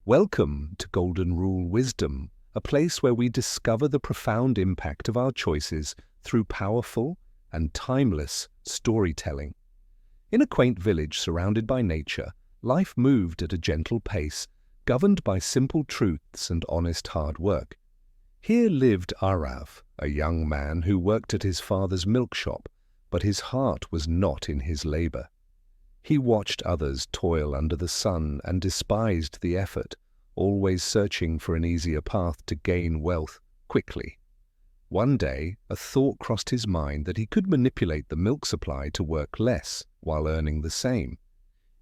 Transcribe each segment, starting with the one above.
Welcome to Golden Rule Wisdom, a place where we discover the profound impact of our choices through powerful and timeless storytelling. In a quaint village surrounded by nature, life moved at a gentle pace, governed by simple truths and honest hard work. Here lived Arav, a young man who worked at his father's milk shop, but his heart was not in his labor. He watched others toil under the sun and despised the effort, always searching for an easier path to gain wealth quickly. One day, a thought crossed his mind that he could manipulate the milk supply to work less while earning the same.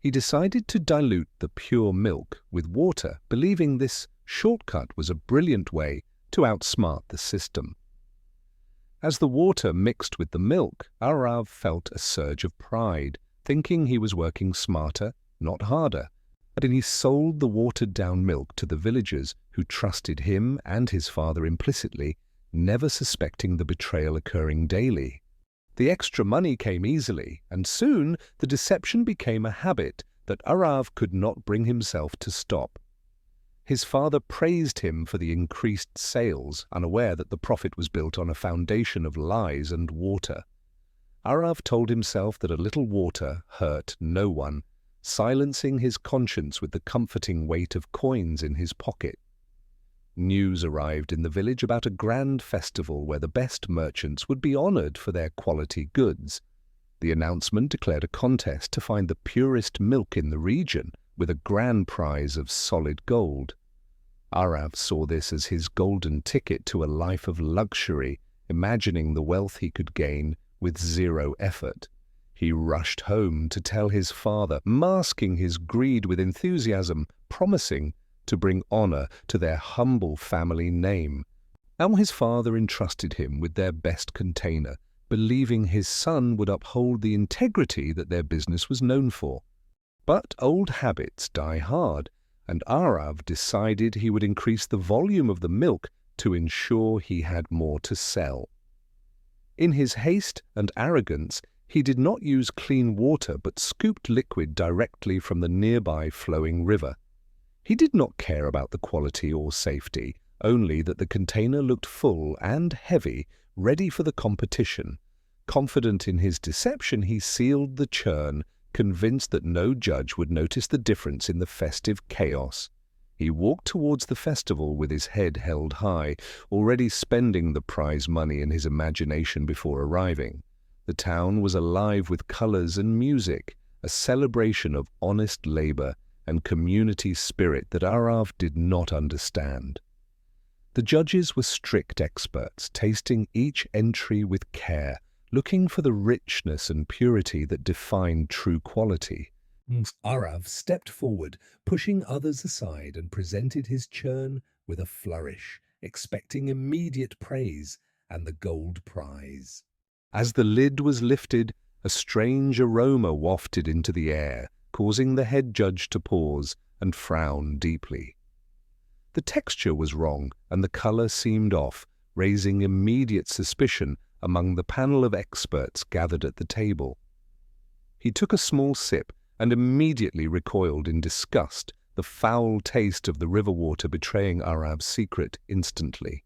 He decided to dilute the pure milk with water, believing this shortcut was a brilliant way to outsmart the system. As the water mixed with the milk, Arav felt a surge of pride, thinking he was working smarter, not harder. But he sold the watered-down milk to the villagers who trusted him and his father implicitly, never suspecting the betrayal occurring daily. The extra money came easily, and soon the deception became a habit that Arav could not bring himself to stop. His father praised him for the increased sales, unaware that the profit was built on a foundation of lies and water. Arav told himself that a little water hurt no one, silencing his conscience with the comforting weight of coins in his pocket. News arrived in the village about a grand festival where the best merchants would be honored for their quality goods. The announcement declared a contest to find the purest milk in the region, with a grand prize of solid gold. Arav saw this as his golden ticket to a life of luxury, imagining the wealth he could gain with zero effort. He rushed home to tell his father, masking his greed with enthusiasm, promising to bring honor to their humble family name. And his father entrusted him with their best container, believing his son would uphold the integrity that their business was known for. But old habits die hard, and Arav decided he would increase the volume of the milk to ensure he had more to sell. In his haste and arrogance, he did not use clean water but scooped liquid directly from the nearby flowing river. He did not care about the quality or safety, only that the container looked full and heavy, ready for the competition. Confident in his deception, he sealed the churn, convinced that no judge would notice the difference in the festive chaos. He walked towards the festival with his head held high, already spending the prize money in his imagination before arriving. The town was alive with colors and music, a celebration of honest labor and community spirit that Arav did not understand. The judges were strict experts, tasting each entry with care, looking for the richness and purity that defined true quality. Arav stepped forward, pushing others aside, and presented his churn with a flourish, expecting immediate praise and the gold prize. As the lid was lifted, a strange aroma wafted into the air, causing the head judge to pause and frown deeply. The texture was wrong, and the color seemed off, raising immediate suspicion among the panel of experts gathered at the table. He took a small sip and immediately recoiled in disgust, the foul taste of the river water betraying Arav's secret instantly.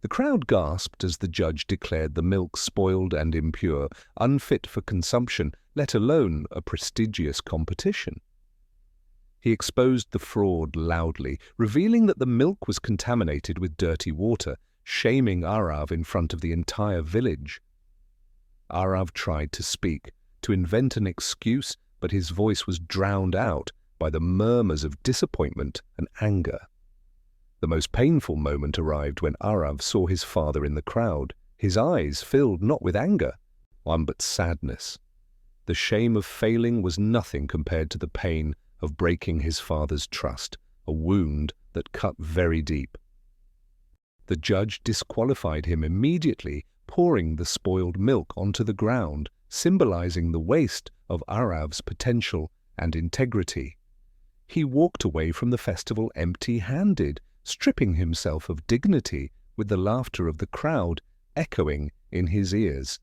The crowd gasped as the judge declared the milk spoiled and impure, unfit for consumption, let alone a prestigious competition. He exposed the fraud loudly, revealing that the milk was contaminated with dirty water, shaming Arav in front of the entire village. Arav tried to speak, to invent an excuse, but his voice was drowned out by the murmurs of disappointment and anger. The most painful moment arrived when Arav saw his father in the crowd, his eyes filled not with anger, but sadness. The shame of failing was nothing compared to the pain of breaking his father's trust, a wound that cut very deep. The judge disqualified him immediately, pouring the spoiled milk onto the ground, symbolizing the waste of Arav's potential and integrity. He walked away from the festival empty-handed, stripping himself of dignity, with the laughter of the crowd echoing in his ears.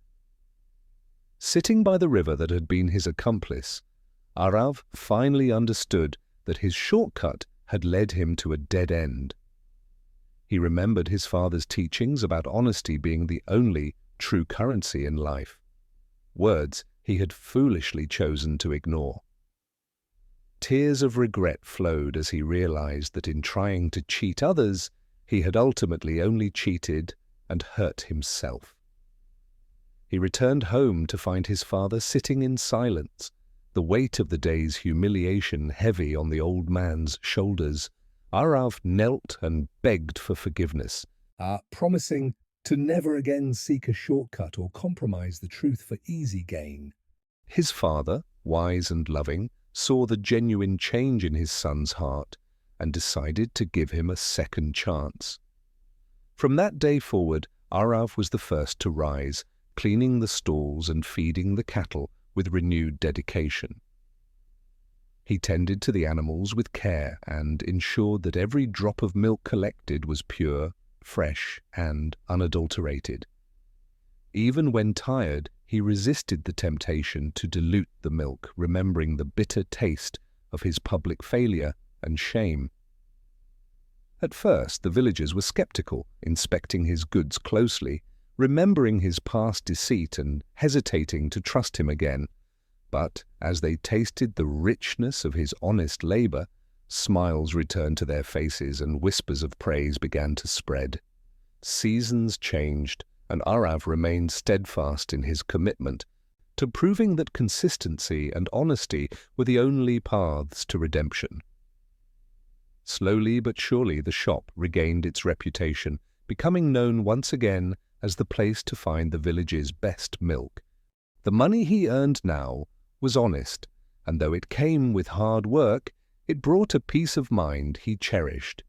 Sitting by the river that had been his accomplice, Arav finally understood that his shortcut had led him to a dead end. He remembered his father's teachings about honesty being the only true currency in life, words he had foolishly chosen to ignore. Tears of regret flowed as he realized that in trying to cheat others, he had ultimately only cheated and hurt himself. He returned home to find his father sitting in silence, the weight of the day's humiliation heavy on the old man's shoulders. Arav knelt and begged for forgiveness, promising to never again seek a shortcut or compromise the truth for easy gain. His father, wise and loving, saw the genuine change in his son's heart and decided to give him a second chance. From that day forward, Arav was the first to rise, cleaning the stalls and feeding the cattle with renewed dedication. He tended to the animals with care and ensured that every drop of milk collected was pure, fresh, and unadulterated. Even when tired, he resisted the temptation to dilute the milk, remembering the bitter taste of his public failure and shame. At first, the villagers were skeptical, inspecting his goods closely, remembering his past deceit and hesitating to trust him again. But as they tasted the richness of his honest labor, smiles returned to their faces and whispers of praise began to spread. Seasons changed, and Arav remained steadfast in his commitment to proving that consistency and honesty were the only paths to redemption. Slowly but surely the shop regained its reputation, becoming known once again as the place to find the village's best milk. The money he earned now was honest, and though it came with hard work, it brought a peace of mind he cherished.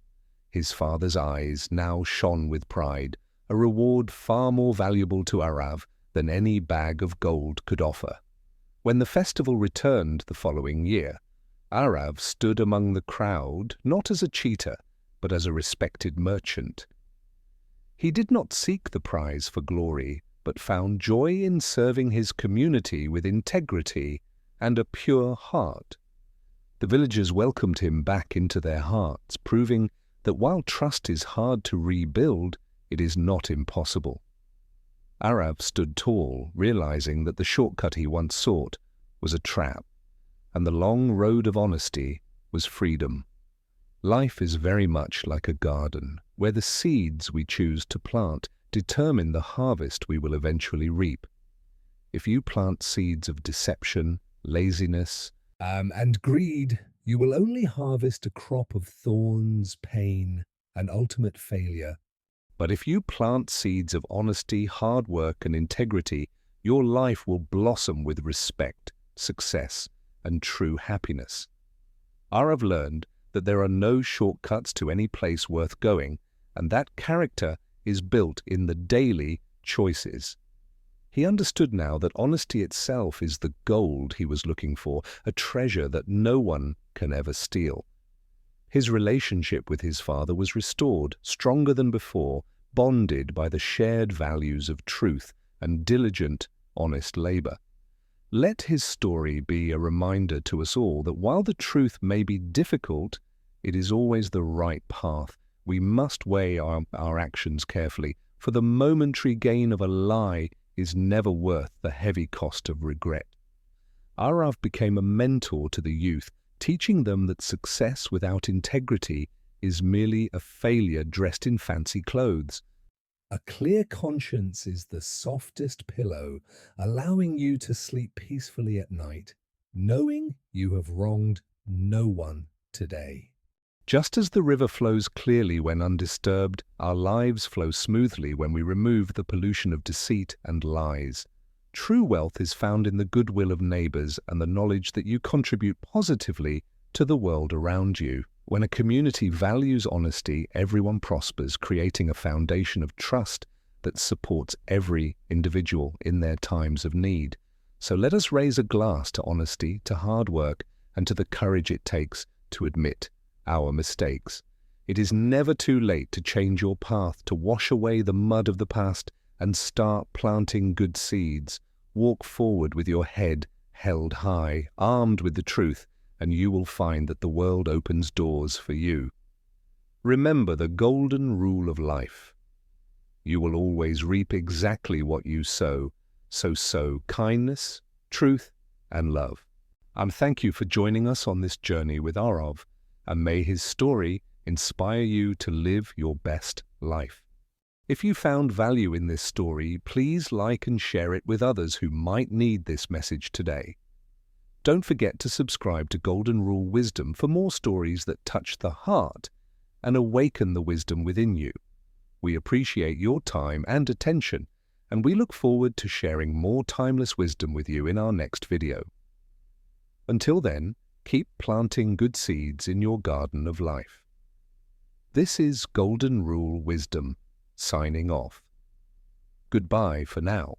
His father's eyes now shone with pride, a reward far more valuable to Arav than any bag of gold could offer. When the festival returned the following year, Arav stood among the crowd not as a cheater, but as a respected merchant. He did not seek the prize for glory, but found joy in serving his community with integrity and a pure heart. The villagers welcomed him back into their hearts, proving that while trust is hard to rebuild, it is not impossible. Arav stood tall, realizing that the shortcut he once sought was a trap, and the long road of honesty was freedom. Life is very much like a garden, where the seeds we choose to plant determine the harvest we will eventually reap. If you plant seeds of deception, laziness, and greed, you will only harvest a crop of thorns, pain, and ultimate failure. But if you plant seeds of honesty, hard work, and integrity, your life will blossom with respect, success, and true happiness. Arav learned that there are no shortcuts to any place worth going, and that character is built in the daily choices. He understood now that honesty itself is the gold he was looking for, a treasure that no one can ever steal. His relationship with his father was restored, stronger than before, bonded by the shared values of truth and diligent, honest labor. Let his story be a reminder to us all that while the truth may be difficult, it is always the right path. We must weigh our actions carefully, for the momentary gain of a lie is never worth the heavy cost of regret. Arav became a mentor to the youth, teaching them that success without integrity is merely a failure dressed in fancy clothes. A clear conscience is the softest pillow, allowing you to sleep peacefully at night, knowing you have wronged no one today. Just as the river flows clearly when undisturbed, our lives flow smoothly when we remove the pollution of deceit and lies. True wealth is found in the goodwill of neighbors and the knowledge that you contribute positively to the world around you. When a community values honesty, everyone prospers, creating a foundation of trust that supports every individual in their times of need. So let us raise a glass to honesty, to hard work, and to the courage it takes to admit our mistakes. It is never too late to change your path, to wash away the mud of the past and start planting good seeds. Walk forward with your head held high, armed with the truth, and you will find that the world opens doors for you. Remember the golden rule of life. You will always reap exactly what you sow, so sow kindness, truth, and love. Thank you for joining us on this journey with Arav, and may his story inspire you to live your best life. If you found value in this story, please like and share it with others who might need this message today. Don't forget to subscribe to Golden Rule Wisdom for more stories that touch the heart and awaken the wisdom within you. We appreciate your time and attention, and we look forward to sharing more timeless wisdom with you in our next video. Until then, keep planting good seeds in your garden of life. This is Golden Rule Wisdom, signing off. Goodbye for now.